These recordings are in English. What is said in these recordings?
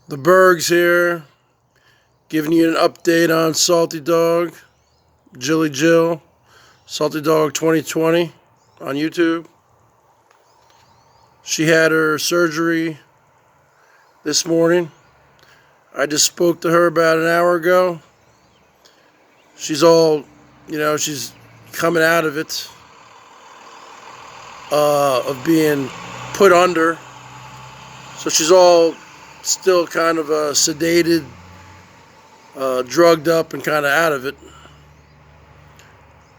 The Bergs here, giving you an update on Salty Dog, Jilly Jill, Salty Dog 2020 on YouTube. She had her surgery this morning. I just spoke to her about an hour ago. She's all, she's coming out of it, of being put under. So she's all still kind of sedated, drugged up, and kind of out of it.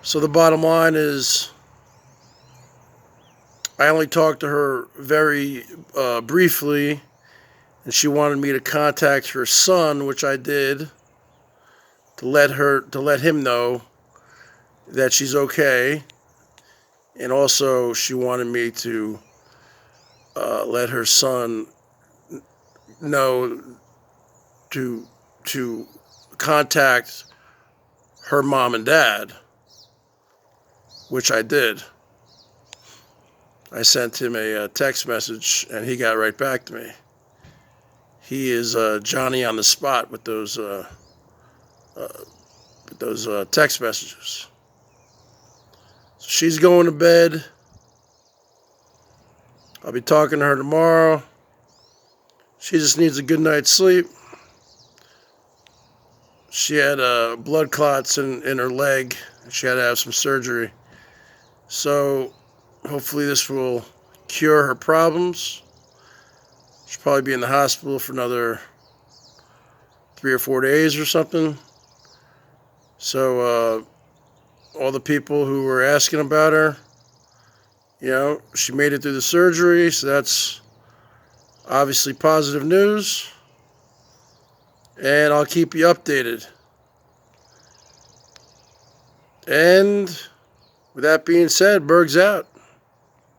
So the bottom line is, I only talked to her very briefly, and she wanted me to contact her son, which I did, to let him know that she's okay, and also she wanted me to let her son know to contact her mom and dad, which I did. I sent him a text message, and he got right back to me. He is Johnny on the spot with those text messages. So she's going to bed. I'll be talking to her tomorrow. She just needs a good night's sleep. She had blood clots in her leg. She had to have some surgery. So hopefully this will cure her problems. She'll probably be in the hospital for another 3 or 4 days or something. So all the people who were asking about her, she made it through the surgery, so that's obviously positive news. And I'll keep you updated. And with that being said, Berg's out.